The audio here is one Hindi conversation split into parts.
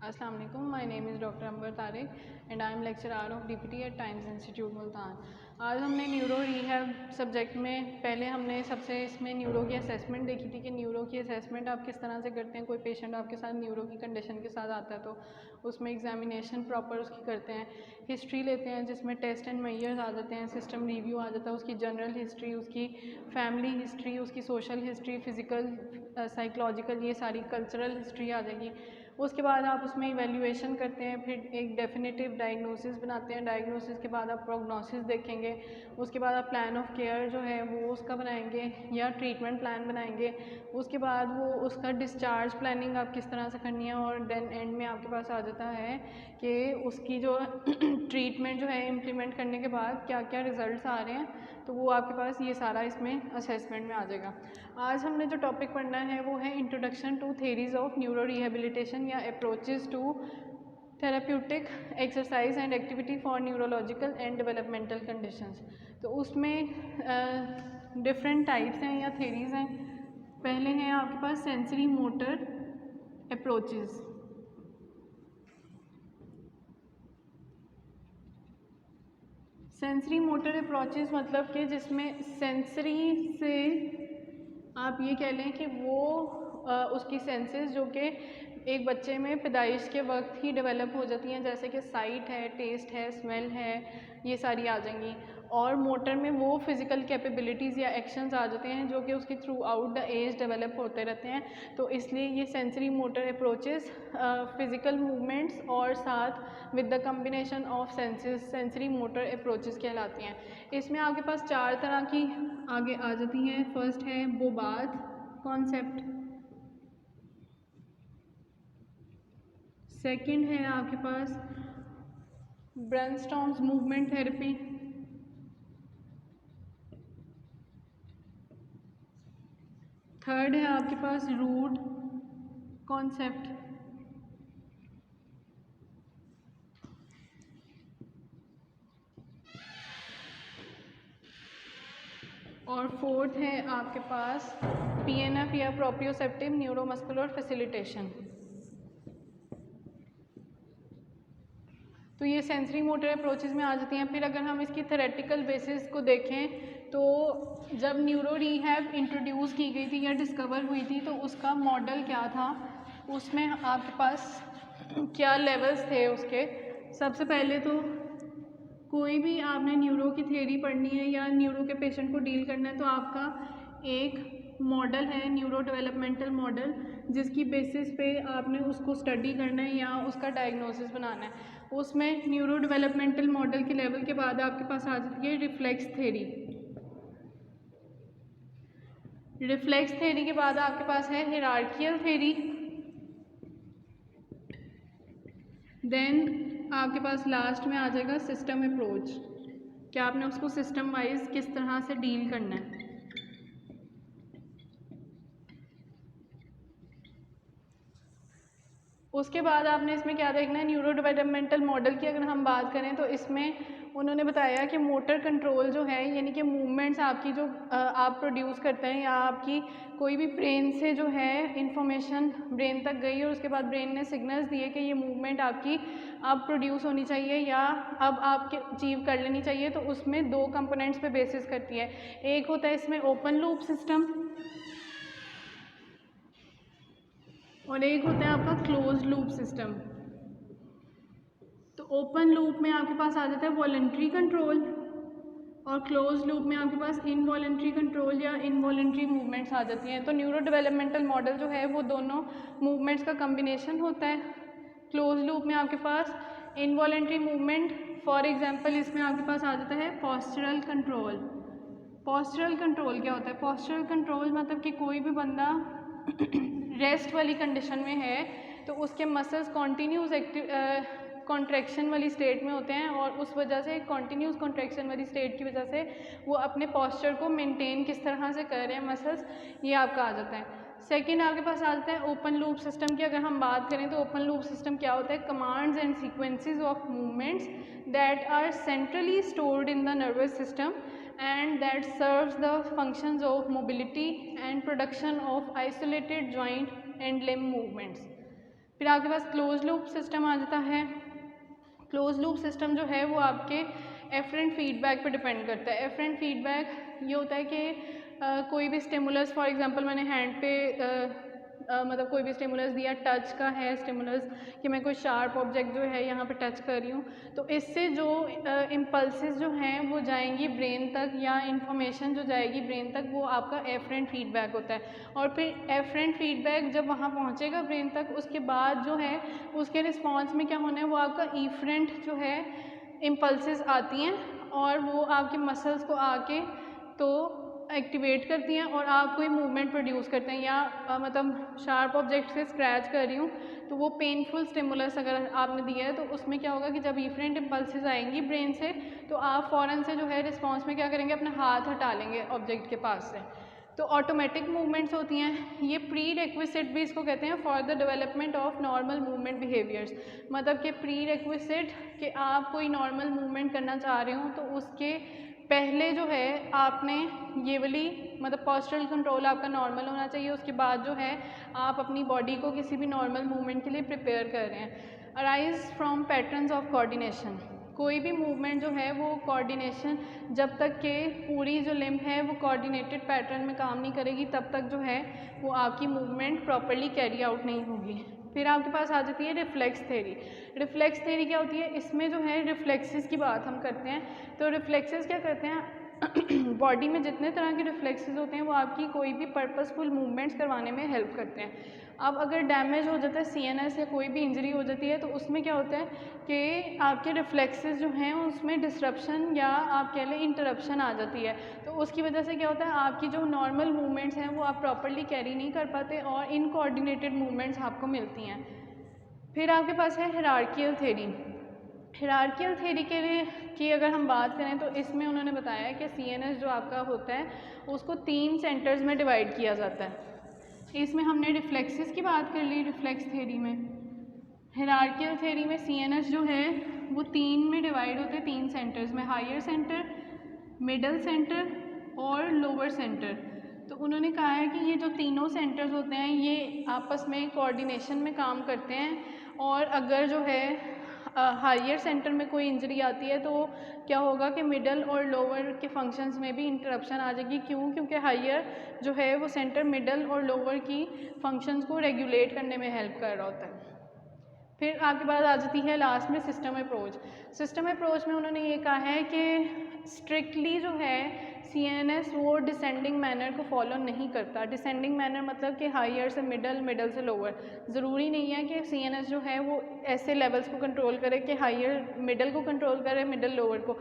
अस्सलाम वालेकुम, my name is doctor Ambar Tariq and I am lecturer of DPT at Times Institute Multan. आज हमने न्यूरो रिहैब सब्जेक्ट में पहले हमने सबसे इसमें न्यूरो की असेसमेंट देखी थी कि न्यूरो की असेसमेंट आप किस तरह से करते हैं। कोई पेशेंट आपके साथ न्यूरो की कंडीशन के साथ आता है तो उसमें एग्जामिनेशन प्रॉपर उसकी करते हैं, हिस्ट्री लेते हैं जिसमें टेस्ट एंड मेजर्स आ जाते हैं, सिस्टम रिव्यू आ जाता है, उसकी जनरल हिस्ट्री, उसकी फैमिली हिस्ट्री, उसकी सोशल हिस्ट्री, फिज़िकल साइकोलॉजिकल, ये सारी कल्चरल हिस्ट्री आ जाएगी। उसके बाद आप उसमें इवैल्यूएशन करते हैं, फिर एक डेफिनेटिव डायग्नोसिस बनाते हैं। डायग्नोसिस के बाद आप प्रोग्नोसिस देखेंगे, उसके बाद आप प्लान ऑफ केयर जो है वो उसका बनाएंगे या ट्रीटमेंट प्लान बनाएंगे। उसके बाद वो उसका डिस्चार्ज प्लानिंग आप किस तरह से करनी है और देन एंड में आपके पास आ जाता है कि उसकी जो ट्रीटमेंट जो है इम्प्लीमेंट करने के बाद क्या क्या रिज़ल्ट आ रहे हैं, तो वो आपके पास ये सारा इसमें असेसमेंट में आ जाएगा। आज हमने जो टॉपिक पढ़ना है वो है introduction to theories of neuro rehabilitation या approaches to therapeutic exercise and activity for neurological and developmental conditions. तो उसमें डिफरेंट टाइप्स हैं या थेरीज़ हैं। पहले हैं आपके पास sensory motor approaches. Sensory motor approaches मतलब कि जिसमें सेंसरी से आप ये कह लें कि वो उसकी सेंसेस जो कि एक बच्चे में पैदाइश के वक्त ही डेवलप हो जाती हैं, जैसे कि साइट है, टेस्ट है, स्मेल है, ये सारी आ जाएंगी। और मोटर में वो फिज़िकल कैपेबिलिटीज़ या एक्शंस आ जाते हैं जो कि उसके throughout the age develop होते रहते हैं। तो इसलिए ये sensory motor approaches physical movements और साथ with the combination of senses sensory motor approaches कहलाती हैं। इसमें आपके पास 4 तरह की आगे आ जाती हैं। फर्स्ट है बोबाद कॉन्सेप्ट, सेकंड है आपके पास ब्रेनस्टॉर्म्स मूवमेंट थेरेपी, थर्ड है आपके पास रूड कॉन्सेप्ट, और फोर्थ है आपके पास पीएनएफ या प्रोप्रियोसेप्टिव न्यूरोमस्कुलर फैसिलिटेशन। तो ये सेंसरी मोटर अप्रोचेस में आ जाती हैं। फिर अगर हम इसकी थेरेटिकल बेसिस को देखें तो जब न्यूरो रिहैब इंट्रोड्यूस की गई थी या डिस्कवर हुई थी तो उसका मॉडल क्या था, उसमें आपके पास क्या लेवल्स थे उसके। सबसे पहले तो कोई भी आपने न्यूरो की थ्योरी पढ़नी है या न्यूरो के पेशेंट को डील करना है तो आपका एक मॉडल है न्यूरो डेवलपमेंटल मॉडल, जिसकी बेसिस पे आपने उसको स्टडी करना है या उसका डायग्नोसिस बनाना है। उसमें न्यूरो डेवलपमेंटल मॉडल के लेवल के बाद आपके पास आ जाती है रिफ्लेक्स थ्योरी। रिफ्लेक्स थ्योरी के बाद आपके पास है हिरार्कियल थ्योरी, देन आपके पास लास्ट में आ जाएगा सिस्टम अप्रोच, कि आपने उसको सिस्टम वाइज किस तरह से डील करना है। उसके बाद आपने इसमें क्या देखना है, न्यूरो डेवलपमेंटल मॉडल की अगर हम बात करें तो इसमें उन्होंने बताया कि मोटर कंट्रोल जो है यानी कि मूवमेंट्स आपकी जो आप प्रोड्यूस करते हैं या आपकी कोई भी ब्रेन से जो है इंफॉर्मेशन ब्रेन तक गई और उसके बाद ब्रेन ने सिग्नल्स दिए कि ये मूवमेंट आपकी अब प्रोड्यूस होनी चाहिए या अब आपके अचीव कर लेनी चाहिए, तो उसमें 2 कंपोनेंट्स पे बेसिस करती है। एक होता है इसमें ओपन लूप सिस्टम और एक होता है आपका क्लोज लूप सिस्टम। तो ओपन लूप में आपके पास आ जाता है वॉलंटरी कंट्रोल और क्लोज लूप में आपके पास इनवॉलंटरी कंट्रोल या इनवॉलंटरी मूवमेंट्स आ जाती हैं। तो न्यूरो डेवलपमेंटल मॉडल जो है वो दोनों मूवमेंट्स का कम्बिनेशन होता है। क्लोज लूप में आपके पास इनवॉलंटरी मूवमेंट, फॉर एग्जांपल इसमें आपके पास आ जाता है पोस्चरल कंट्रोल। पोस्चरल कंट्रोल क्या होता है? पोस्चरल कंट्रोल मतलब कि कोई भी बंदा रेस्ट वाली कंडीशन में है तो उसके मसल्स कॉन्टीन्यूस कॉन्ट्रैक्शन वाली स्टेट में होते हैं और उस वजह से कॉन्टीन्यूस कॉन्ट्रैक्शन वाली स्टेट की वजह से वो अपने पोस्चर को मेंटेन किस तरह से कर रहे हैं मसल्स, ये आपका आ जाता है। सेकेंड आपके पास आ जाता है ओपन लूप सिस्टम की। अगर हम बात करें तो ओपन लूप सिस्टम क्या होता है? Commands and sequences of movements that are centrally stored in the nervous system and that serves the functions of mobility and production of isolated joint and limb movements। फिर आपके पास क्लोज लूप सिस्टम आ जाता है। क्लोज लूप सिस्टम जो है वो आपके एफरेंट फीडबैक पर डिपेंड करता है। एफरेंट फीडबैक ये होता है कि कोई भी स्टिमुलस, फॉर एग्जांपल मैंने हैंड पे मतलब कोई भी स्टिमुलस दिया, टच का है स्टिमुलस कि मैं कोई शार्प ऑब्जेक्ट जो है यहाँ पे टच कर रही हूँ, तो इससे जो इम्पल्सेस जो हैं वो जाएंगी ब्रेन तक, या इंफॉर्मेशन जो जाएगी ब्रेन तक वो आपका एफरेंट फीडबैक होता है। और फिर एफरेंट फीडबैक जब वहाँ पहुँचेगा ब्रेन तक, उसके बाद जो है उसके रिस्पॉन्स में क्या होना है, वो आपका इफरेंट जो है इम्पल्सेस आती हैं और वो आपके मसल्स को आके तो एक्टिवेट करती हैं और आप कोई मूवमेंट प्रोड्यूस करते हैं। या मतलब शार्प ऑब्जेक्ट से स्क्रैच कर रही हूँ तो वो पेनफुल स्टिमुलस अगर आपने दिया है तो उसमें क्या होगा कि जब इफरेंट इम्पल्सेस आएंगी ब्रेन से तो आप फ़ौरन से जो है रिस्पॉन्स में क्या करेंगे, अपना हाथ हटा लेंगे ऑब्जेक्ट के पास से। तो ऑटोमेटिक मूवमेंट्स होती हैं। ये प्री रिक्विजिट भी इसको कहते हैं for the development of normal movement behaviours. मतलब कि प्री रिक्विजिट कि आप कोई नॉर्मल मूवमेंट करना चाह रहे हो तो उसके पहले जो है आपने ये वाली मतलब पोस्चरल कंट्रोल आपका नॉर्मल होना चाहिए। उसके बाद जो है आप अपनी बॉडी को किसी भी नॉर्मल मूवमेंट के लिए प्रिपेयर कर रहे हैं। Arise from patterns of coordination. कोई भी मूवमेंट जो है वो कोऑर्डिनेशन, जब तक के पूरी जो लिम्ब है वो कोऑर्डिनेटेड पैटर्न में काम नहीं करेगी तब तक जो है वो आपकी मूवमेंट प्रॉपर्ली कैरी आउट नहीं होगी। फिर आपके पास आ जाती है रिफ्लेक्स थ्योरी। रिफ्लेक्स थ्योरी क्या होती है, इसमें जो है रिफ्लेक्सेस की बात हम करते हैं। तो रिफ्लेक्सेस क्या करते हैं बॉडी में जितने तरह के रिफ्लेक्सेस होते हैं वो आपकी कोई भी पर्पसफुल मूवमेंट्स करवाने में हेल्प करते हैं। अब अगर डैमेज हो जाता है सीएनएस या कोई भी इंजरी हो जाती है तो उसमें क्या होता है कि आपके रिफ्लेक्सेस जो हैं उसमें डिसरप्शन या आप कह लें इंटरप्शन आ जाती है। तो उसकी वजह से क्या होता है, आपकी जो नॉर्मल मूवमेंट्स हैं वो आप प्रॉपर्ली कैरी नहीं कर पाते और इनकोऑर्डिनेटेड मूवमेंट्स आपको मिलती हैं। फिर आपके पास है हिरार्कियल थ्योरी। हिरार्कियल थ्योरी के लिए की अगर हम बात करें तो इसमें उन्होंने बताया कि सीएनएस जो आपका होता है उसको 3 सेंटर्स में डिवाइड किया जाता है। इसमें हमने रिफ्लेक्सेस की बात कर ली रिफ्लेक्स थ्योरी में। हिरार्कियल थ्योरी में सीएनएस जो है वो 3 में डिवाइड होते हैं, 3 सेंटर्स में, हायर सेंटर, मिडल सेंटर और लोअर सेंटर। तो उन्होंने कहा है कि ये जो तीनों सेंटर्स होते हैं ये आपस में कोऑर्डिनेशन में काम करते हैं और अगर जो है हायर सेंटर में कोई इंजरी आती है तो क्या होगा कि मिडल और लोअर के फंक्शंस में भी इंटरप्शन आ जाएगी। क्यों? क्योंकि हायर जो है वो सेंटर मिडल और लोअर की फंक्शंस को रेगुलेट करने में हेल्प कर रहा होता है। फिर आपके बाद आ जाती है लास्ट में सिस्टम अप्रोच। सिस्टम अप्रोच में उन्होंने ये कहा है कि स्ट्रिक्टली जो है सीएनएस वो डिसेंडिंग मैनर को फॉलो नहीं करता। डिसेंडिंग मैनर मतलब कि हायर से मिडल, मिडल से लोअर। ज़रूरी नहीं है कि सीएनएस जो है वो ऐसे लेवल्स को कंट्रोल करे कि हायर मिडल को कंट्रोल करे, मिडल लोअर को।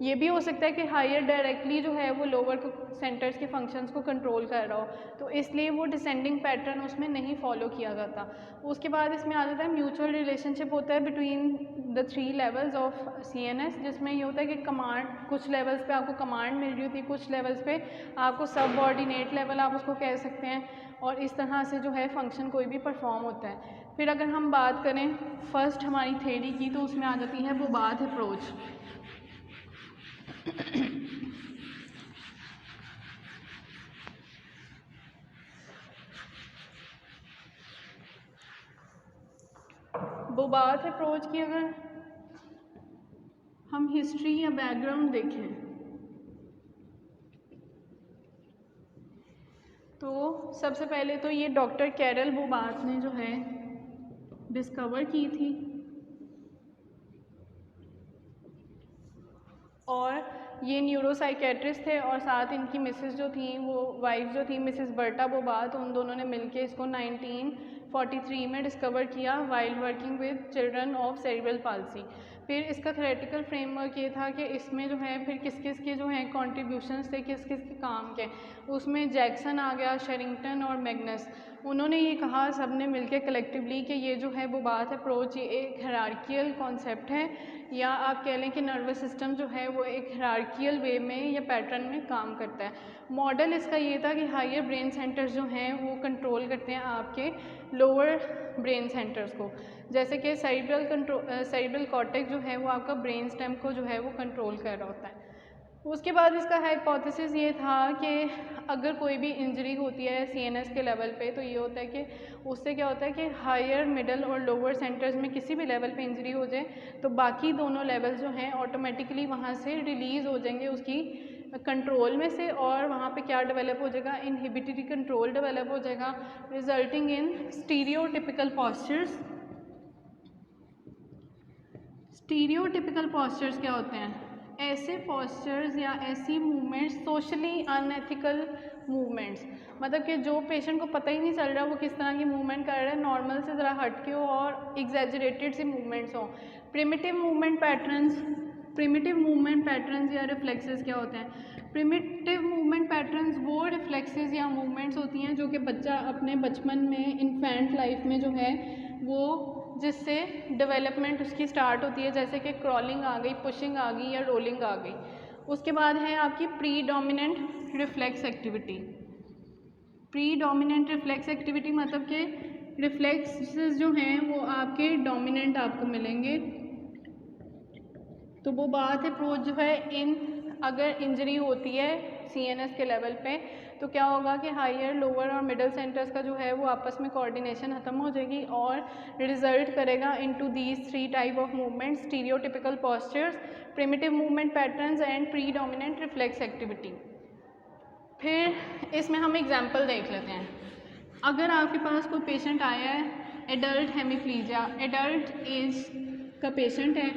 ये भी हो सकता है कि हायर डायरेक्टली जो है वो लोअर को सेंटर्स के फंक्शंस को कंट्रोल कर रहा हो, तो इसलिए वो डिसेंडिंग पैटर्न उसमें नहीं फॉलो किया जाता। उसके बाद इसमें आ जाता है म्यूचुअल रिलेशनशिप होता है between the 3 levels of CNS, जिसमें ये होता है कि कमांड, कुछ लेवल्स पे आपको कमांड मिल रही होती है, कुछ लेवल्स पे आपको सबऑर्डिनेट लेवल आप उसको कह सकते हैं, और इस तरह से जो है फंक्शन कोई भी परफॉर्म होता है। फिर अगर हम बात करें फर्स्ट हमारी थ्योरी की तो उसमें आ जाती है बोबार्थ अप्रोच। बोबार्थ अप्रोच की अगर हम हिस्ट्री या बैकग्राउंड देखें तो सबसे पहले तो ये डॉक्टर कैरल बोबार्थ ने जो है डिस्कवर की थी, और ये न्यूरोसाइकेट्रिस्ट थे और साथ इनकी मिसेस जो थी वो वाइफ जो थी मिसेस बर्टा बोबार्थ, उन दोनों ने मिलके इसको 1943 में डिस्कवर किया while working with children of cerebral palsy. फिर इसका थ्योरेटिकल फ्रेमवर्क ये था कि इसमें जो है फिर किस किस के जो हैं कॉन्ट्रीब्यूशंस थे, किस किस के काम के, उसमें जैक्सन आ गया, शेरिंगटन और मैग्नस। उन्होंने ये कहा सब ने मिलकर कलेक्टिवली कि ये जो है बोबार्थ अप्रोच ये एक हायरार्कियल कॉन्सेप्ट है, या आप कह लें कि नर्वस सिस्टम जो है वो एक हायरार्कियल वे में या पैटर्न में काम करता है। मॉडल इसका ये था कि हायर ब्रेन सेंटर्स जो हैं वो कंट्रोल करते हैं आपके लोअर ब्रेन सेंटर्स को, जैसे कि सेरिब्रल कॉर्टेक्स जो है वो आपका ब्रेन स्टेम को जो है वो कंट्रोल कर रहा होता है। उसके बाद इसका हाइपोथेसिस ये था कि अगर कोई भी इंजरी होती है CNS के लेवल पे तो ये होता है कि उससे क्या होता है कि हायर मिडल और लोअर सेंटर्स में किसी भी लेवल पे इंजरी हो जाए तो बाकी दोनों लेवल जो हैं ऑटोमेटिकली वहाँ से रिलीज़ हो जाएंगे उसकी कंट्रोल में से, और वहाँ पे क्या डेवलप हो जाएगा, इनहिबिटरी कंट्रोल डेवलप हो जाएगा, resulting in stereotypical postures. Stereotypical postures क्या होते हैं, ऐसे पॉस्चर्स या ऐसी मूवमेंट्स, सोशली अनएथिकल मूवमेंट्स, मतलब कि जो पेशेंट को पता ही नहीं चल रहा वो किस तरह की मूवमेंट कर रहा है, नॉर्मल से ज़रा हट के हो और एग्जैजरेटेड सी मूवमेंट्स हो। प्रिमिटिव मूवमेंट पैटर्न्स या रिफ्लेक्सेस क्या होते हैं, प्रिमिटिव मूवमेंट पैटर्न्स वो रिफ्लेक्सेस या मूवमेंट्स होती हैं जो कि बच्चा अपने बचपन में इन्फेंट लाइफ में जो है वो जिससे डेवलपमेंट उसकी स्टार्ट होती है, जैसे कि क्रॉलिंग आ गई, पुशिंग आ गई या रोलिंग आ गई। उसके बाद है आपकी predominant reflex activity. Predominant reflex activity मतलब कि रिफ्लेक्सेस जो हैं वो आपके डोमिनेंट आपको मिलेंगे। तो वो बात है प्रोज जो है इन अगर इंजरी होती है CNS के लेवल पे तो क्या होगा कि हायर लोअर और मिडल सेंटर्स का जो है वो आपस में कोऑर्डिनेशन खत्म हो जाएगी और रिजल्ट करेगा into these 3 type of movements, stereotypical postures, primitive movement patterns and predominant reflex activity. फिर इसमें हम एग्जांपल देख लेते हैं। अगर आपके पास कोई पेशेंट आया है एडल्ट हेमीप्लीजिया, एडल्ट एज का पेशेंट है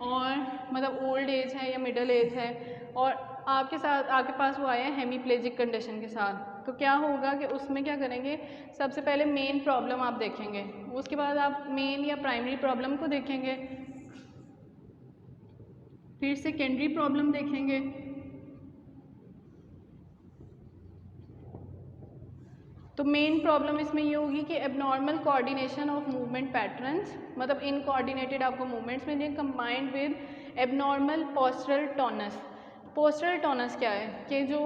और मतलब ओल्ड एज है या मिडल एज है और आपके पास वो आया है हेमीप्लेजिक कंडीशन के साथ, तो क्या होगा कि उसमें क्या करेंगे, सबसे पहले मेन प्रॉब्लम आप देखेंगे, उसके बाद आप मेन या प्राइमरी प्रॉब्लम को देखेंगे, फिर सेकेंडरी प्रॉब्लम देखेंगे, तो मेन प्रॉब्लम इसमें ये होगी कि abnormal coordination of movement patterns, मतलब इनकोऑर्डिनेटेड आपको मूवमेंट्स मिलेंगे combined with abnormal postural tonus. Postural tonus क्या है कि जो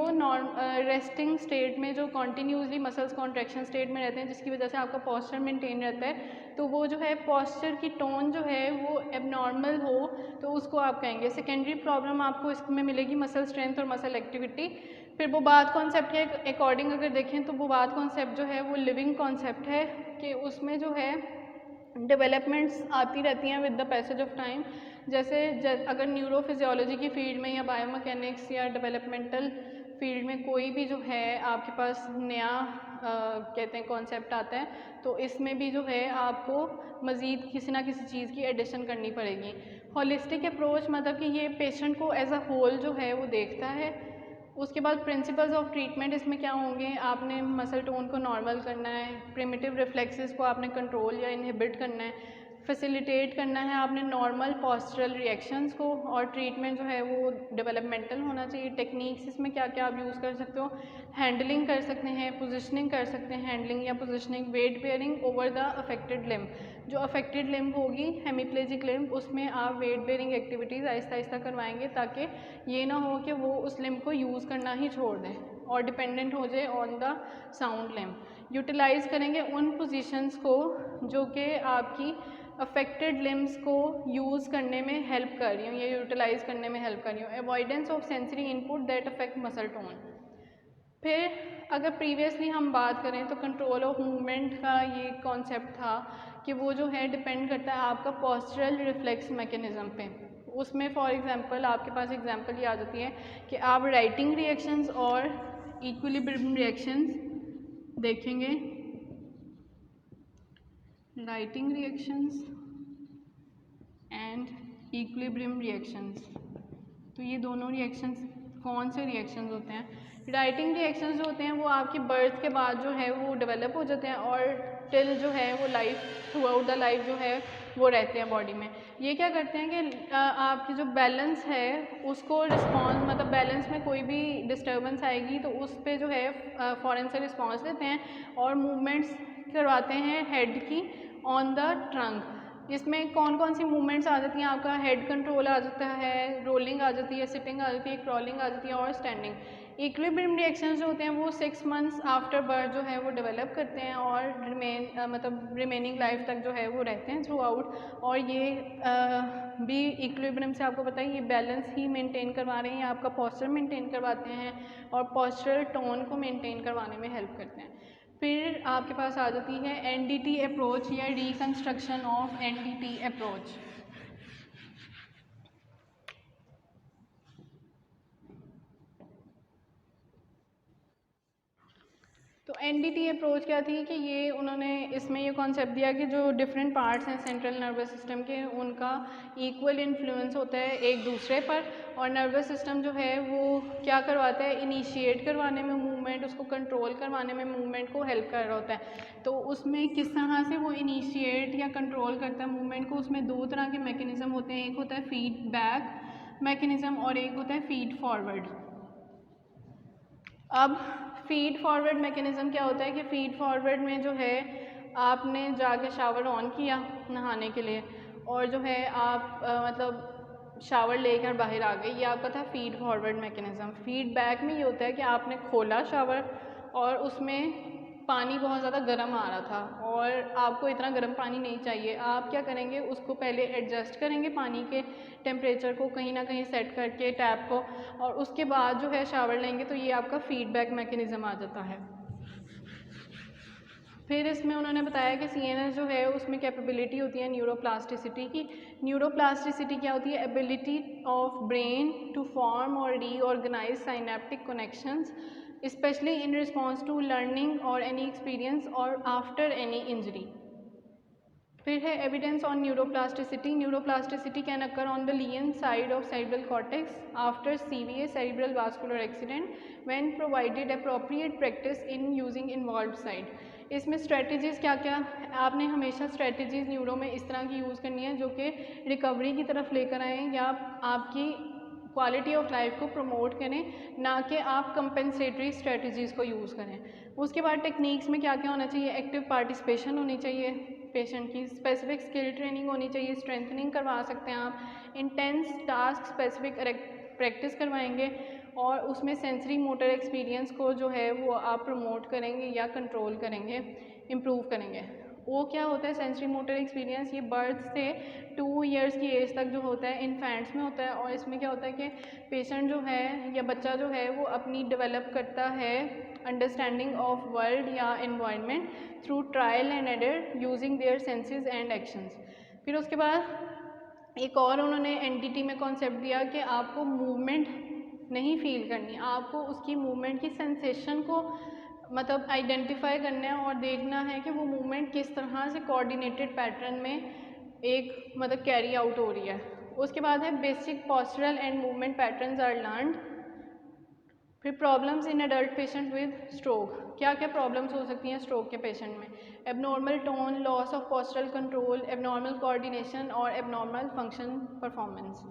रेस्टिंग स्टेट में जो कॉन्टीन्यूसली मसल्स कॉन्ट्रैक्शन स्टेट में रहते हैं जिसकी वजह से आपका पोस्चर मेंटेन रहता है, तो वो जो है पोस्चर की टोन जो है वो एबनॉर्मल हो तो उसको आप कहेंगे। सेकेंडरी प्रॉब्लम आपको इसमें मिलेगी मसल स्ट्रेंथ और मसल एक्टिविटी। फिर वो बात कॉन्सेप्ट के अकॉर्डिंग अगर देखें तो वो बात कॉन्सेप्ट जो है वो लिविंग कॉन्सेप्ट है कि उसमें जो है डेवलपमेंट्स आती रहती हैं with the passage of time. जैसे अगर न्यूरोफिजियोलॉजी की फील्ड में या बायोमैकेनिक्स या डेवलपमेंटल फील्ड में कोई भी जो है आपके पास नया कहते हैं कॉन्सेप्ट आता है तो इसमें भी जो है आपको मज़ीद किसी ना किसी चीज़ की एडिशन करनी पड़ेगी। होलिस्टिक अप्रोच मतलब कि ये पेशेंट को एज अ होल जो है वो देखता है। उसके बाद प्रिंसिपल्स ऑफ ट्रीटमेंट इसमें क्या होंगे, आपने मसल टोन को नॉर्मल करना है, प्रिमिटिव रिफ्लेक्सेस को आपने कंट्रोल या इनहिबिट करना है, फैसिलिटेट करना है आपने नॉर्मल पोस्चरल रिएक्शंस को, और ट्रीटमेंट जो है वो डेवलपमेंटल होना चाहिए। टेक्निक्स इसमें क्या क्या आप यूज़ कर सकते हो, हैंडलिंग कर सकते हैं, पोजिशनिंग कर सकते हैं, हैंडलिंग या positioning, weight bearing over the affected limb, जो अफेक्टेड लिम्ब होगी हेमीप्लेजिक लिम्ब उसमें आप weight bearing activities Aahista Aahista करवाएंगे ताकि ये ना हो कि वो उस लिम्ब को यूज़ करना ही छोड़ दें और डिपेंडेंट हो जाए on the sound limb. Utilize करेंगे उन पोजीशंस को जो कि आपकी अफेक्टेड लिम्स को यूज़ करने में हेल्प कर रही हूँ या यूटिलाइज़ करने में हेल्प कर रही हूँ। Avoidance of sensory input that affect muscle tone. फिर अगर प्रीवियसली हम बात करें तो कंट्रोल ऑफ मूवमेंट का ये कॉन्सेप्ट था कि वो जो है डिपेंड करता है आपका पोस्चरल रिफ्लेक्स मैकेनिज़्म पे। उसमें फॉर एग्जांपल आपके पास एग्जांपल ये आ जाती है कि आप राइटिंग रिएक्शंस और इक्विलिब्रियम रिएक्शंस देखेंगे, writing reactions and equilibrium reactions. तो ये दोनों रिएक्शंस कौन से रिएक्शंस होते हैं, राइटिंग रिएक्शंस जो होते हैं वो आपकी बर्थ के बाद जो है वो डेवलप हो जाते हैं और टिल जो है वो life through out the life जो है वो रहते हैं बॉडी में। ये क्या करते हैं कि आपकी जो बैलेंस है उसको रिस्पॉन्स, मतलब बैलेंस में कोई भी डिस्टर्बेंस आएगी तो उस पर जो है फ़ौरन से रिस्पॉन्स देते हैं और मूवमेंट्स करवाते हैं हेड की ऑन द ट्रंक। इसमें कौन कौन सी मूवमेंट्स आ जाती हैं, आपका हेड कंट्रोल आ जाता है, रोलिंग आ जाती है, सिटिंग आ जाती है, क्रॉलिंग आ जाती है और स्टैंडिंग। इक्विलिब्रियम रिएक्शंस जो होते हैं वो 6 मंथ्स आफ्टर बर्थ जो है वो डेवलप करते हैं और मतलब रिमेनिंग लाइफ तक जो है वो रहते हैं थ्रू आउट। और ये भी इक्विलिब्रियम से आपको पता है ये बैलेंस ही मेंटेन करवा रहे हैं, आपका पोस्चर मेंटेन करवाते हैं और पोस्चरल टोन को मेंटेन करवाने में हेल्प करते हैं। फिर आपके पास आ जाती है एनडीटी अप्रोच या रिकंस्ट्रक्शन ऑफ एनडीटी अप्रोच। तो एनडीटी अप्रोच क्या थी कि ये उन्होंने इसमें ये कॉन्सेप्ट दिया कि जो डिफरेंट पार्ट्स हैं सेंट्रल नर्वस सिस्टम के उनका इक्वल इन्फ्लुएंस होता है एक दूसरे पर, और नर्वस सिस्टम जो है वो क्या करवाता है, इनिशिएट करवाने में मूवमेंट, उसको कंट्रोल करवाने में मूवमेंट को हेल्प कर रहा होता है। तो उसमें किस तरह से वो इनिशिएट या कंट्रोल करता है मूवमेंट को, उसमें दो तरह के मैकेनिज़्म होते हैं, एक होता है फीडबैक मैकेनिज़्म और एक होता है फीड फॉरवर्ड। अब फीड फॉरवर्ड मैकेनिज़्म क्या होता है कि फीड फॉरवर्ड में जो है आपने जाके शावर ऑन किया नहाने के लिए और जो है आप मतलब शावर लेकर बाहर आ गए, ये आपका था फीड फॉरवर्ड मैकेनिज़्म। फीडबैक में ये होता है कि आपने खोला शावर और उसमें पानी बहुत ज़्यादा गर्म आ रहा था और आपको इतना गर्म पानी नहीं चाहिए, आप क्या करेंगे उसको पहले एडजस्ट करेंगे पानी के टेम्परेचर को कहीं ना कहीं सेट करके टैप को, और उसके बाद जो है शावर लेंगे, तो ये आपका फीडबैक मैकेनिज़्म आ जाता है। फिर इसमें उन्होंने बताया कि सीएनएस जो है उसमें कैपेबिलिटी होती है न्यूरोप्लास्टिसिटी की। न्यूरोप्लास्टिसिटी क्या होती है, ability of brain to form or reorganise synaptic connections especially in response to learning or any experience or after any injury. फिर है evidence on neuroplasticity. Neuroplasticity can occur on the lean side of cerebral cortex after CVA, cerebral vascular accident, when provided appropriate practice in using involved side. इसमें स्ट्रेटजीज़ क्या क्या, आपने हमेशा स्ट्रेटजीज़ न्यूरो में इस तरह की यूज़ करनी है जो कि रिकवरी की तरफ लेकर आएँ या आपकी क्वालिटी ऑफ लाइफ को प्रमोट करें, ना कि आप कंपेंसेटरी स्ट्रेटजीज़ को यूज़ करें। उसके बाद टेक्निक्स में क्या क्या होना चाहिए, एक्टिव पार्टिसिपेशन होनी चाहिए पेशेंट की, स्पेसिफिक स्किल ट्रेनिंग होनी चाहिए, स्ट्रेंथनिंग करवा सकते हैं आप, इंटेंस टास्क स्पेसिफिक प्रैक्टिस करवाएंगे और उसमें सेंसरी मोटर एक्सपीरियंस को जो है वो आप प्रमोट करेंगे या कंट्रोल करेंगे, इम्प्रूव करेंगे। वो क्या होता है सेंसरी मोटर एक्सपीरियंस, ये बर्थ से 2 ईयर्स की एज तक जो होता है इन्फेंट्स में होता है, और इसमें क्या होता है कि पेशेंट जो है या बच्चा जो है वो अपनी डेवलप करता है अंडरस्टैंडिंग ऑफ वर्ल्ड या environment through trial and error using their senses and actions. फिर उसके बाद एक और उन्होंने एनडीटी में कॉन्सेप्ट दिया कि आपको मूवमेंट नहीं फील करनी, आपको उसकी मूवमेंट की सेंसेशन को मतलब आइडेंटिफाई करना है और देखना है कि वो मूवमेंट किस तरह से कोऑर्डिनेटेड पैटर्न में एक मतलब कैरी आउट हो रही है। उसके बाद है basic postural and movement patterns are learned. फिर problems in adult patient with stroke, क्या क्या प्रॉब्लम्स हो सकती हैं स्ट्रोक के पेशेंट में, abnormal tone, loss of postural control, abnormal coordination और एबनॉर्मल फंक्शन परफॉर्मेंस।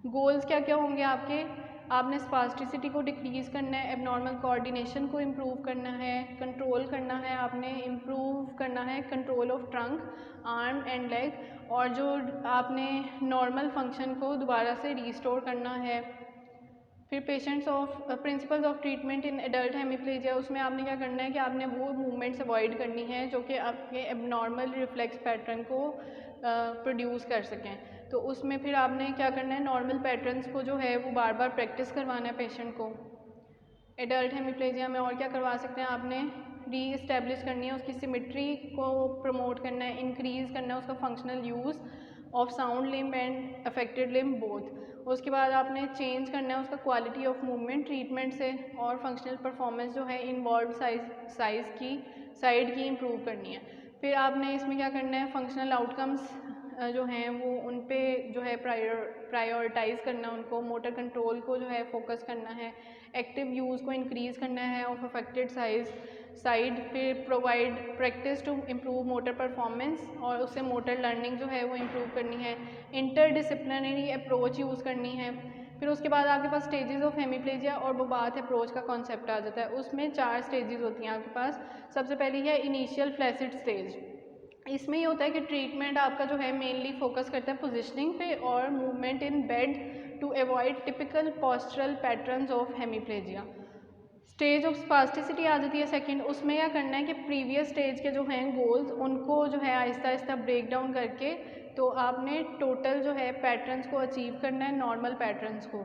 गोल्स क्या क्या होंगे आपके, आपने स्पास्टिसिटी को डिक्रीज़ करना है, एबनॉर्मल कोऑर्डिनेशन को इम्प्रूव करना है, कंट्रोल करना है, आपने इम्प्रूव करना है control of trunk, arm and leg, और जो आपने नॉर्मल फंक्शन को दोबारा से रीस्टोर करना है। फिर patients of principles of treatment in adult hemiplegia, उसमें आपने क्या करना है कि आपने वो मूवमेंट्स अवॉइड करनी है जो कि आपके एबनॉर्मल रिफ्लेक्स पैटर्न को प्रोड्यूस कर सकें। तो उसमें फिर आपने क्या करना है, नॉर्मल पैटर्न्स को जो है वो बार बार प्रैक्टिस करवाना है पेशेंट को। एडल्ट हेमिप्लेजिया में और क्या करवा सकते हैं, आपने री इस्टेब्लिश करनी है, उसकी सिमेट्री को प्रमोट करना है, इंक्रीज़ करना है उसका functional use of sound limb and affected limb both. उसके बाद आपने चेंज करना है उसका क्वालिटी ऑफ मूवमेंट ट्रीटमेंट से, और फंक्शनल परफॉर्मेंस जो है इन्वॉल्व साइड की इम्प्रूव करनी है। फिर आपने इसमें क्या करना है, फंक्शनल आउटकम्स जो हैं वो उन पे जो है प्रायोरिटाइज़ करना है उनको, मोटर कंट्रोल को जो है फोकस करना है, एक्टिव यूज़ को इंक्रीज़ करना है ऑफ अफेक्टेड साइड, फिर provide practice to improve motor performance और उससे मोटर लर्निंग जो है वो इम्प्रूव करनी है, इंटरडिसिप्लिनरी अप्रोच यूज़ करनी है। फिर उसके बाद आपके पास स्टेजेस ऑफ हेमिप्लेजिया और वो बात अप्रोच का कॉन्सेप्ट आ जाता है। उसमें 4 स्टेजेस होती हैं आपके पास। सबसे पहली है इनिशियल फ्लैसिड स्टेज, इसमें ये होता है कि ट्रीटमेंट आपका जो है मेनली फोकस करता है पोजिशनिंग पे और movement in bed to avoid typical postural patterns of hemiplegia. Stage of spasticity आ जाती है सेकंड। उसमें क्या करना है कि प्रीवियस स्टेज के जो हैं गोल्स उनको जो है आहिस्ता आहिस्ता ब्रेक डाउन करके तो आपने टोटल जो है पैटर्न्स को अचीव करना है, नॉर्मल पैटर्न्स को,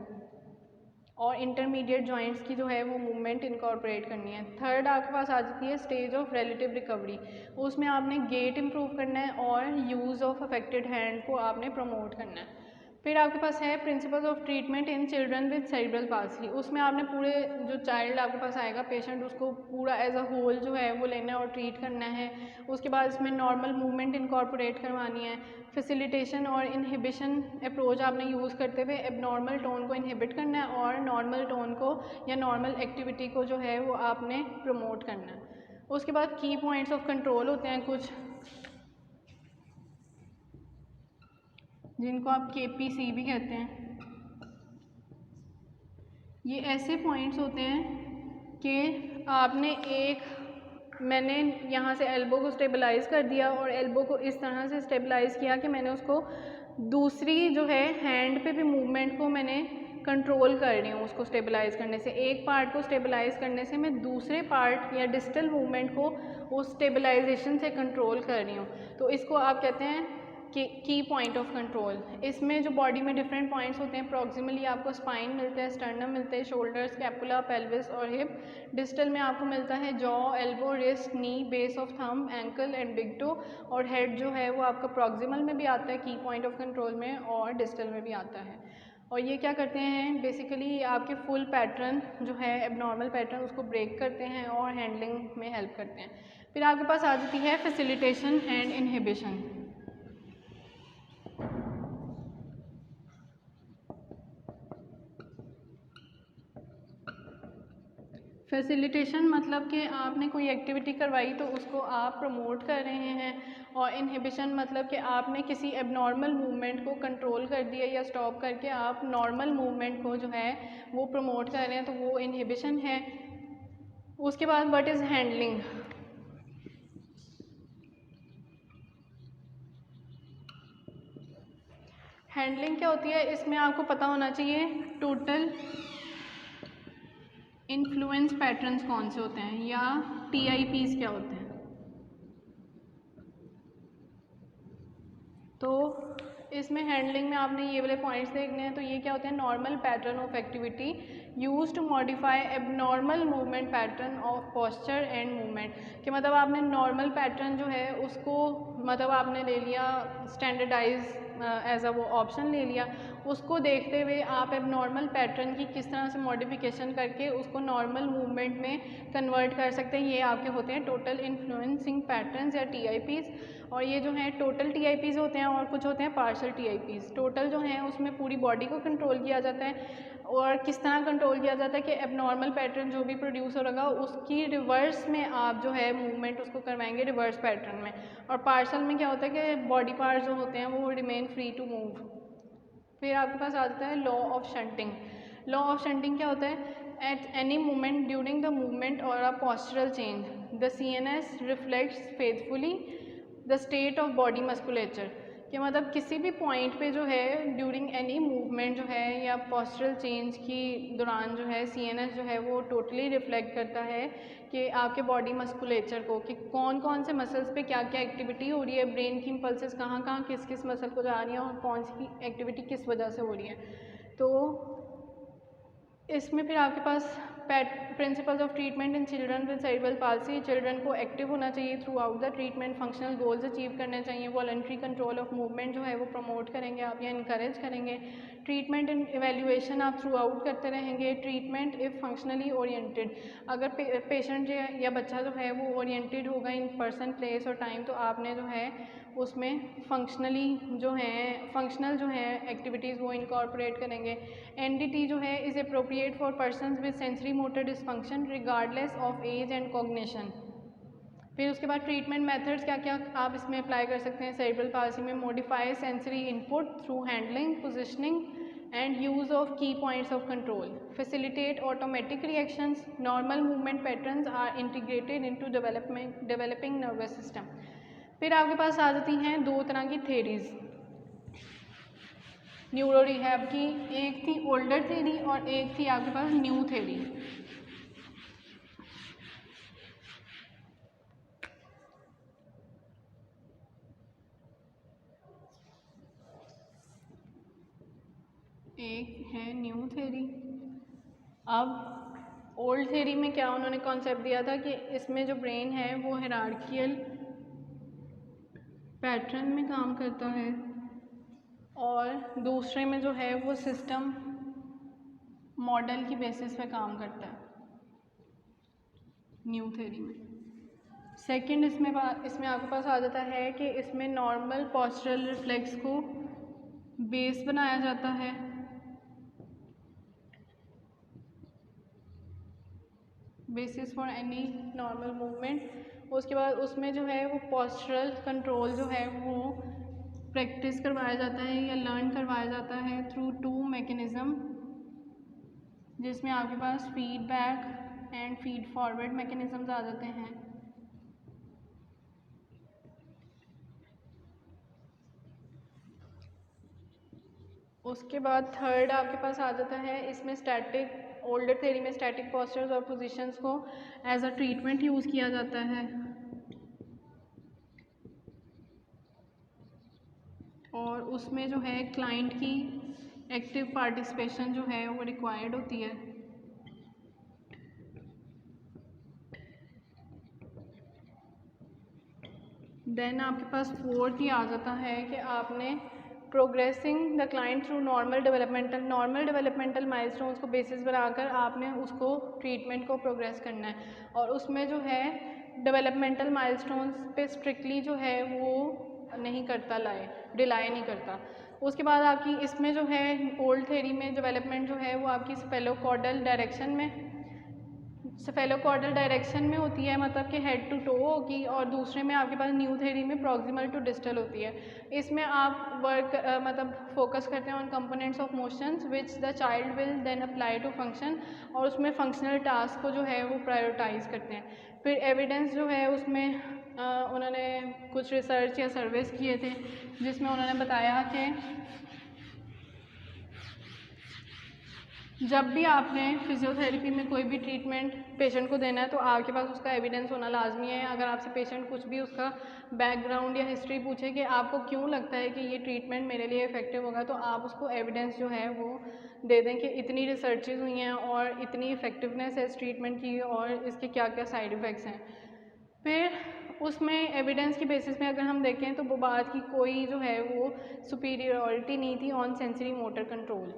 और इंटरमीडिएट जॉइंट्स की जो है वो मूवमेंट इनकॉर्पोरेट करनी है। थर्ड आपके पास आ जाती है स्टेज ऑफ रिलेटिव रिकवरी। उसमें आपने गेट इम्प्रूव करना है और यूज़ ऑफ अफेक्टेड हैंड को आपने प्रमोट करना है। फिर आपके पास है principles of treatment in children with cerebral palsy. उसमें आपने पूरे जो चाइल्ड आपके पास आएगा पेशेंट, उसको पूरा एज अ होल जो है वो लेना है और ट्रीट करना है। उसके बाद इसमें नॉर्मल मूवमेंट इनकॉर्पोरेट करवानी है। फैसिलिटेशन और इनहिबिशन अप्रोच आपने यूज़ करते हुए एबनॉर्मल टोन को इनहिबिट करना है और नॉर्मल टोन को या नॉर्मल एक्टिविटी को जो है वो आपने प्रमोट करना है। उसके बाद की पॉइंट्स ऑफ कंट्रोल होते हैं कुछ, जिनको आप KPC भी कहते हैं। ये ऐसे पॉइंट्स होते हैं कि आपने मैंने यहाँ से एल्बो को स्टेबलाइज कर दिया और एल्बो को इस तरह से स्टेबलाइज किया कि मैंने उसको दूसरी जो है हैंड पे भी मूवमेंट को मैंने कंट्रोल कर रही हूँ। उसको स्टेबलाइज करने से, एक पार्ट को स्टेबलाइज करने से मैं दूसरे पार्ट या डिस्टल मूवमेंट को उस स्टेबलाइजेशन से कंट्रोल कर रही हूँ। तो इसको आप कहते हैं कि की पॉइंट ऑफ कंट्रोल। इसमें जो बॉडी में डिफरेंट पॉइंट्स होते हैं, प्रॉक्सिमली आपको स्पाइन मिलता है, स्टर्नम मिलते हैं, शोल्डर, स्कैपुला, पेल्विस और हिप। डिस्टल में आपको मिलता है jaw, elbow, wrist, knee, base of thumb, ankle and big toe. और हेड जो है वो आपका प्रॉक्सिमल में भी आता है की पॉइंट ऑफ कंट्रोल में और डिस्टल में भी आता है। और ये क्या करते हैं बेसिकली आपके फुल पैटर्न जो है एबनॉर्मल पैटर्न उसको ब्रेक करते हैं और हैंडलिंग में हेल्प करते हैं। फिर आपके पास आ जाती है फैसिलिटेशन एंड इनहिबिशन। फैसिलिटेशन मतलब कि आपने कोई एक्टिविटी करवाई तो उसको आप प्रमोट कर रहे हैं, और इनहिबिशन मतलब कि आपने किसी एबनॉर्मल मूवमेंट को कंट्रोल कर दिया या स्टॉप करके आप नॉर्मल मूवमेंट को जो है वो प्रमोट कर रहे हैं, तो वो इनहिबिशन है। उसके बाद व्हाट इज़ हैंडलिंग। हैंडलिंग क्या होती है, इसमें आपको पता होना चाहिए टोटल इन्फ्लुएंस पैटर्न्स कौन से होते हैं या TIPs क्या होते हैं। तो इसमें हैंडलिंग में आपने ये वाले पॉइंट्स देखने हैं। तो ये क्या होते हैं, normal pattern of activity use to modify abnormal movement pattern of posture and movement. कि मतलब आपने नॉर्मल पैटर्न जो है उसको मतलब आपने ले लिया स्टैंडर्डाइज एज अ वो ऑप्शन ले लिया, उसको देखते हुए आप एबनॉर्मल पैटर्न की किस तरह से मॉडिफिकेशन करके उसको नॉर्मल मूवमेंट में कन्वर्ट कर सकते हैं। ये आपके होते हैं टोटल इन्फ्लुएंसिंग पैटर्न्स या TIPs। और ये जो हैं टोटल TIPs होते हैं और कुछ होते हैं पार्शियल TIPs। टोटल जो हैं उसमें पूरी बॉडी को कंट्रोल किया जाता है, और किस तरह कंट्रोल किया जाता है कि एबनॉर्मल पैटर्न जो भी प्रोड्यूस हो रहा उसकी रिवर्स में आप जो है मूवमेंट उसको करवाएंगे रिवर्स पैटर्न में। और पार्शियल में क्या होता है कि बॉडी पार्ट जो होते हैं वो रिमेन फ्री टू मूव। फिर आपके पास आ जाता है law of shunting. Law of shunting क्या होता है, at any moment during the movement or a postural change the CNS reflects faithfully the state of body musculature. कि मतलब किसी भी पॉइंट पे जो है ड्यूरिंग एनी मूवमेंट जो है या पोस्चरल चेंज की दौरान जो है CNS जो है वो टोटली रिफ्लेक्ट करता है कि आपके बॉडी मस्कुलेचर को, कि कौन कौन से मसल्स पे क्या क्या एक्टिविटी हो रही है, ब्रेन की इम्पल्सेस कहाँ कहाँ किस किस मसल को जा रही हैं और कौन सी एक्टिविटी किस वजह से हो रही है। तो इसमें फिर आपके पास principles of treatment in children with cerebral palsy. Children को एक्टिव होना चाहिए throughout the treatment, functional goals achieve करने चाहिए, वॉलंटरी कंट्रोल ऑफ मूवमेंट जो है वो प्रमोट करेंगे आप या इनकरेज करेंगे। ट्रीटमेंट इन एवेल्यूएशन आप थ्रू आउट करते रहेंगे। ट्रीटमेंट इफ़ फंक्शनली ओरिएंटेड, अगर पेशेंट या बच्चा जो है वो ओरिएंटेड होगा इन पर्सन प्लेस और टाइम, तो आपने जो है उसमें फंक्शनली जो है फंक्शनल जो है एक्टिविटीज़ वो इनकॉर्पोरेट करेंगे। NDT जो है is appropriate for persons with sensory motor dysfunction regardless of age and cognition. फिर उसके बाद ट्रीटमेंट मेथड्स क्या क्या आप इसमें अप्लाई कर सकते हैं सेरिब्रल पाल्सी में। Modify sensory input through handling, positioning and use of key points of control. Facilitate automatic reactions, normal movement patterns are integrated into developing nervous system. फिर आपके पास आ जाती हैं दो तरह की थेरीज़ न्यूरो रिहैब की, एक थी ओल्डर थेरी और एक थी आपके पास न्यू थेरी। एक है न्यू थ्योरी। अब ओल्ड थ्योरी में क्या उन्होंने कॉन्सेप्ट दिया था कि इसमें जो ब्रेन है वो हायरार्कियल पैटर्न में काम करता है, और दूसरे में जो है वो सिस्टम मॉडल की बेसिस पे काम करता है न्यू थ्योरी में। सेकंड इसमें आपके पास आ जाता है कि इसमें नॉर्मल पोस्चरल रिफ्लेक्स को बेस बनाया जाता है, basis for any normal movement. उसके बाद उसमें जो है वो पोस्चरल कंट्रोल जो है वो प्रैक्टिस करवाया जाता है या लर्न करवाया जाता है थ्रू टू मैकेनिज़्म, जिसमें आपके पास feedback and feed forward mechanisms आ जाते हैं। उसके बाद थर्ड आपके पास आ जाता है इसमें स्टैटिक, ओल्डर थ्योरी में स्टैटिक पोस्चर्स और पोजीशंस को एज अ ट्रीटमेंट यूज़ किया जाता है, और उसमें जो है क्लाइंट की एक्टिव पार्टिसिपेशन जो है वो रिक्वायर्ड होती है। देन आपके पास फोर्थ ही आ जाता है कि आपने progressing the client through normal developmental milestones को बेसिस बनाकर आपने उसको ट्रीटमेंट को प्रोग्रेस करना है, और उसमें जो है डेवलपमेंटल माइलस्टोन्स पे स्ट्रिक्टली जो है वो नहीं करता रिलाई नहीं करता। उसके बाद आपकी इसमें जो है ओल्ड थ्योरी में डेवलपमेंट जो है वो आपकी स्पेलोकॉर्डल डायरेक्शन में होती है, मतलब कि हेड टू टो होगी, और दूसरे में आपके पास न्यू थ्योरी में प्रॉक्सिमल टू डिस्टल होती है। इसमें आप मतलब फोकस करते हैं on components of motions which the child will then apply to function, और उसमें फंक्शनल टास्क को जो है वो प्रायोरिटाइज करते हैं। फिर एविडेंस जो है उसमें उन्होंने कुछ रिसर्च या सर्वेस किए थे जिसमें उन्होंने बताया कि जब भी आपने फिजियोथेरेपी में कोई भी ट्रीटमेंट पेशेंट को देना है तो आपके पास उसका एविडेंस होना लाजमी है। अगर आपसे पेशेंट कुछ भी उसका बैकग्राउंड या हिस्ट्री पूछे कि आपको क्यों लगता है कि ये ट्रीटमेंट मेरे लिए इफेक्टिव होगा, तो आप उसको एविडेंस जो है वो दे दें कि इतनी रिसर्चेज हुई हैं और इतनी इफेक्टिवनेस है इस ट्रीटमेंट की और इसके क्या क्या साइड इफ़ेक्ट्स हैं। फिर उसमें एविडेंस की बेसिस में अगर हम देखें तो वो बात की कोई जो है वो सुपीरियरिटी नहीं थी on sensory motor control,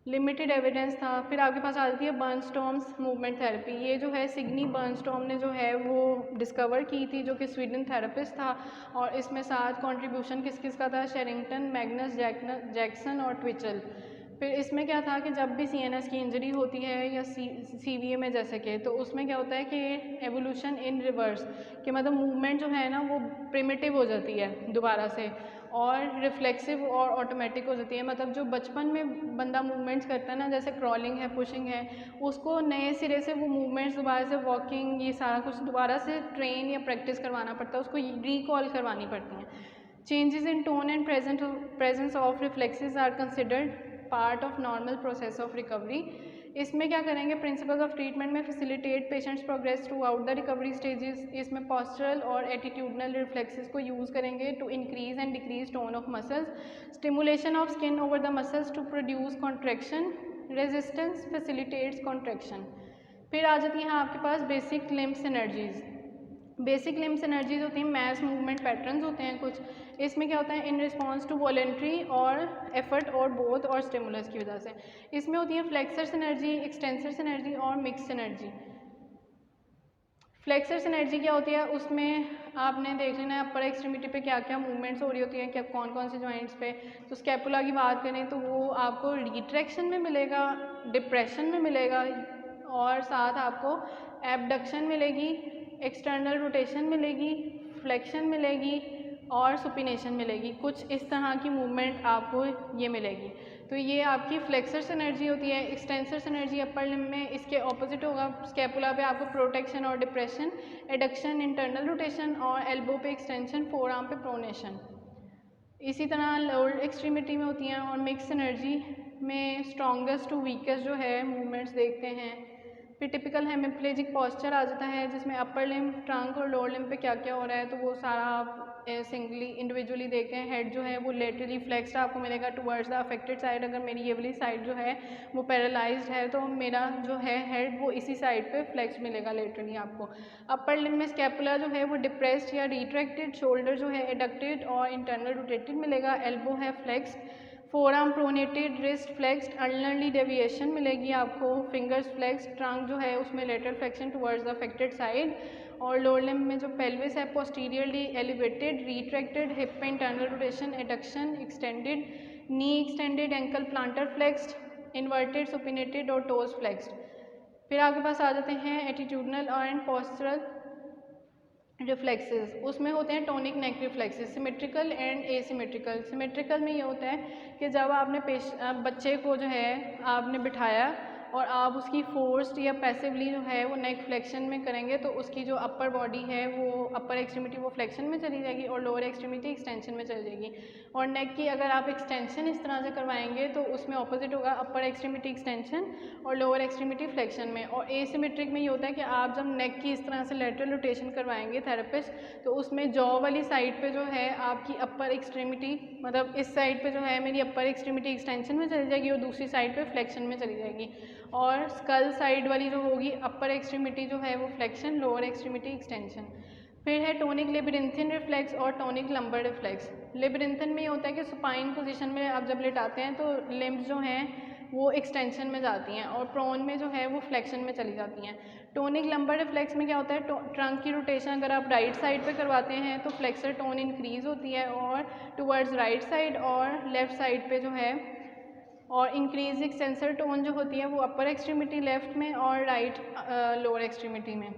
limited evidence था। फिर आपके पास आ जाती है बर्नस्टॉर्म्स मूवमेंट थेरेपी। ये जो है सिग्नी बर्नस्टॉर्म ने जो है वो डिस्कवर की थी, जो कि स्वीडन थेरेपिस्ट था, और इसमें साथ कंट्रीब्यूशन किस किस का था, शेरिंगटन, मैग्नस, जैक्सन और ट्विचल। फिर इसमें क्या था कि जब भी सीएनएस की इंजरी होती है या सीवीए में जैसे कि, तो उसमें क्या होता है कि एवोल्यूशन इन रिवर्स, कि मतलब मूवमेंट जो है ना वो प्रिमिटिव हो जाती है दोबारा से, और रिफ्लेक्सिव और ऑटोमेटिक हो जाती है। मतलब जो बचपन में बंदा मूवमेंट्स करता है ना, जैसे क्रॉलिंग है, पुशिंग है, उसको नए सिरे से वो मूवमेंट्स दोबारा से, वॉकिंग, ये सारा कुछ दोबारा से ट्रेन या प्रैक्टिस करवाना पड़ता है, उसको रिकॉल करवानी पड़ती हैं। Changes in tone and presence of reflexes are considered part of normal process of recovery. इसमें क्या करेंगे, प्रिंसिपल्स ऑफ ट्रीटमेंट में facilitate patients progress throughout the recovery stages. इसमें पोस्चरल और एटीट्यूडनल रिफ्लेक्सेस को यूज़ करेंगे to increase and decrease tone of muscles, stimulation of skin over the muscles to produce contraction, resistance facilitates contraction. फिर आ जाती हैं आपके पास basic limbs energies. Basic limbs energies होती हैं मैस मूवमेंट पैटर्न्स होते हैं कुछ। इसमें क्या होता है, इन रिस्पॉन्स टू वॉलेंट्री और एफर्ट और बोथ और स्टिमुलस की वजह से। इसमें होती है फ्लेक्सर्स एनर्जी, एक्सटेंसर्स एनर्जी और मिक्स एनर्जी। फ्लेक्सर्स एनर्जी क्या होती है, उसमें आपने देख लेना है अपर एक्सट्रीमिटी पे क्या क्या मूवमेंट्स हो रही होती हैं, क्या कौन कौन से जॉइंट्स पे। तो स्कैपुला की बात करें तो वो आपको रिट्रैक्शन में मिलेगा, डिप्रेशन में मिलेगा, और साथ आपको एबडक्शन मिलेगी, एक्सटर्नल रोटेशन मिलेगी, फ्लेक्शन मिलेगी और सुपिनेशन मिलेगी। कुछ इस तरह की मूवमेंट आपको ये मिलेगी। तो ये आपकी फ्लेक्सर्स एनर्जी होती है। एक्सटेंसर्स एनर्जी अपर लिम्ब में इसके ऑपोजिट होगा, स्कैपुला पे आपको प्रोटेक्शन और डिप्रेशन, एडक्शन इंटरनल रोटेशन, और एल्बो पे एक्सटेंशन, फोर आर्म पे प्रोनेशन। इसी तरह लोअर एक्सट्रीमिटी में होती हैं। और मिक्स एनर्जी में स्ट्रॉन्गेस्ट टू वीकेस्ट जो है मूवमेंट्स देखते हैं। फिर टिपिकल हेमिप्लेजिक पॉस्चर आ जाता है जिसमें अपर लिम्ब, ट्रंक और लोअर लिम्ब पे क्या क्या हो रहा है तो वो सारा आप सिंगली इंडिविजुअली देखें, हेड जो है वो लेटरली फ्लेक्स्ड आपको मिलेगा टुवर्ड्स द अफेक्टेड साइड। अगर मेरी ये वाली साइड जो है वो पैरालाइज्ड है तो मेरा जो है हेड वो इसी साइड पे फ्लेक्स मिलेगा लेटरली आपको। अपर लिम्ब में स्कैपुला जो है वो डिप्रेस्ड या रिट्रैक्टेड, शोल्डर जो है एडक्टेड और इंटरनल रोटेटेड मिलेगा, एल्बो है flexed, forearm pronated, wrist flexed, ulnarly deviation मिलेगी आपको, फिंगर्स फ्लेक्स्ड, ट्रंक जो है उसमें lateral flexion towards the affected side, और लोअर लिम्ब में जो पेल्विस है पोस्टीरियरली एलिवेटेड, रिट्रैक्टेड, हिप पे internal rotation, adduction, extended, knee extended, ankle plantar flexed, inverted, supinated और टोज फ्लेक्स्ड। फिर आपके पास आ जाते हैं एटीट्यूडनल एंड पोस्चरल रिफ्लेक्सेस। उसमें होते हैं tonic neck reflexes, symmetrical and asymmetrical. Symmetrical में ये होता है कि जब आपने बच्चे को जो है आपने बिठाया और आप उसकी फोर्स्ड या पैसिवली जो है वो नेक फ्लेक्शन में करेंगे तो उसकी जो अपर बॉडी है वो अपर एक्सट्रीमिटी वो फ्लेक्शन में चली जाएगी और लोअर एक्सट्रीमिटी एक्सटेंशन में चली जाएगी। और नेक की अगर आप एक्सटेंशन इस तरह से करवाएंगे तो उसमें ऑपोजिट होगा, अपर एक्सट्रीमिटी एक्सटेंशन और लोअर एक्सट्रीमिटी फ्लेक्शन में। और एसिमेट्रिक में ये होता है कि आप जब नेक की इस तरह से लेटरल रोटेशन करवाएंगे थेरेपिस्ट तो उसमें जॉ वाली साइड पे जो है आपकी अपर एक्सट्रीमिटी, मतलब इस साइड पे जो है मेरी अपर एक्सट्रीमिटी एक्सटेंशन में चली जाएगी और दूसरी साइड पे फ्लेक्शन में चली जाएगी। और स्कल साइड वाली जो होगी अपर एक्सट्रीमिटी जो है वो फ्लेक्शन, लोअर एक्सट्रीमिटी एक्सटेंशन। फिर है टोनिक लेबिरिंथियन रिफ्लेक्स और टोनिक लंबर रिफ्लेक्स। लेबिरिंथियन में ये होता है कि सुपाइन पोजीशन में आप जब लेटाते हैं तो लिम्ब्स जो हैं वो एक्सटेंशन में जाती हैं और प्रोन में जो है वो फ्लेक्शन में चली जाती हैं। टोनिक लंबर रिफ्लेक्स में क्या होता है, ट्रंक की रोटेशन अगर आप राइट साइड पे करवाते हैं तो फ्लेक्सर टोन इंक्रीज होती है और टुवर्ड्स राइट साइड, और लेफ़्ट साइड पे जो है और इंक्रीज एक्सटेंसर टोन जो होती है वो अपर एक्सट्रीमिटी लेफ्ट में और राइट लोअर एक्सट्रीमिटी में।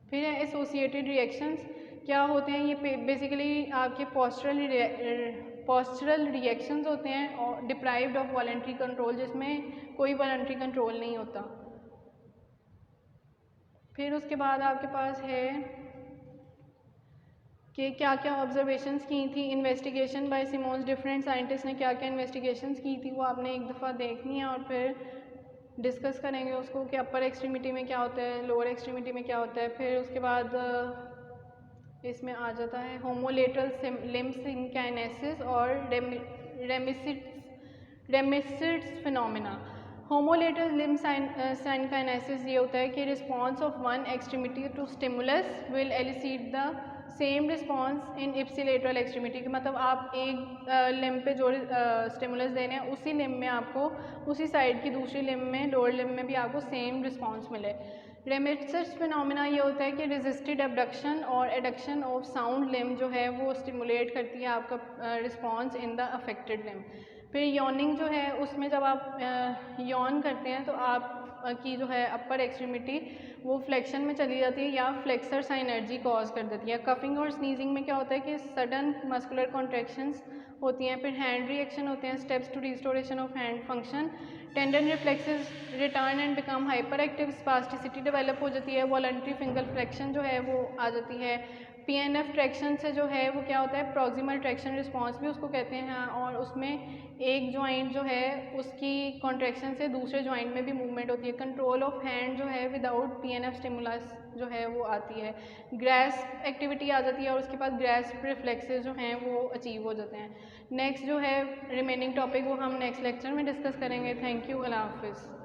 फिर है एसोसिएटेड रिएक्शंस। क्या होते हैं ये, बेसिकली आपके पोस्चरल रिएक्शंस होते हैं और डिप्राइव्ड ऑफ वॉलंटरी कंट्रोल, जिसमें कोई वॉलंटरी कंट्रोल नहीं होता। फिर उसके बाद आपके पास है कि क्या क्या ऑब्जर्वेशंस की थी, investigation by Simmons, different scientist ने क्या क्या इन्वेस्टिगेशंस की थी वो आपने एक दफ़ा देखनी है और फिर डिस्कस करेंगे उसको कि अपर एक्सट्रीमिटी में क्या होता है, लोअर एक्सट्रीमिटी में क्या होता है। फिर उसके बाद इसमें आ जाता है होमोलेटरल लिम्ब सिनकाइनेसिस और रेमिसिड्स फिनोमेना। होमोलेटरल लिम्ब सिनकाइनेसिस ये होता है कि response of one extremity to stimulus will elicit the same response in ipsilateral extremity, कि मतलब आप एक लिम्ब पे जो स्टिमुलस दे रहे हैं उसी लिम्ब में आपको उसी साइड की दूसरी लिम्ब में, लोअर लिम्ब में भी आपको सेम रिस्पॉन्स मिले। रेमिसिड्स फिनोमेना ये होता है कि रेजिस्टेड एबडक्शन और एडक्शन ऑफ साउंड लिम्ब जो है वो स्टिमुलेट करती है आपका response in the affected limb. फिर यॉनिंग जो है उसमें जब आप यॉन करते हैं तो आप की जो है अपर एक्सट्रीमिटी वो फ्लेक्शन में चली जाती है या फ्लेक्सर साइनर्जी कॉज कर देती है। कफिंग और स्नीजिंग में क्या होता है कि सडन मस्कुलर कॉन्ट्रैक्शंस होती हैं। फिर हैंड रिएक्शन होते हैं, steps to restoration of hand function, tendon reflexes return and become hyper active, spasticity develop हो जाती है, वॉलंटरी फिंगर फ्लेक्शन जो है वो आ जाती है। पीएनएफ ट्रैक्शन से जो है वो क्या होता है, प्रॉक्सिमल ट्रैक्शन रिस्पॉन्स भी उसको कहते हैं, और उसमें एक जॉइंट जो है उसकी कॉन्ट्रैक्शन से दूसरे जॉइंट में भी मूवमेंट होती है। कंट्रोल ऑफ हैंड जो है विदाउट पीएनएफ स्टिमुलस जो है वो आती है। ग्रैस्प एक्टिविटी आ जाती है और उसके बाद ग्रैस्प रिफ्लेक्सेस जो हैं वो अचीव हो जाते हैं। नेक्स्ट जो है रिमेनिंग टॉपिक वो हम नेक्स्ट लेक्चर में डिस्कस करेंगे। थैंक यू, अल्लाह हाफिज़।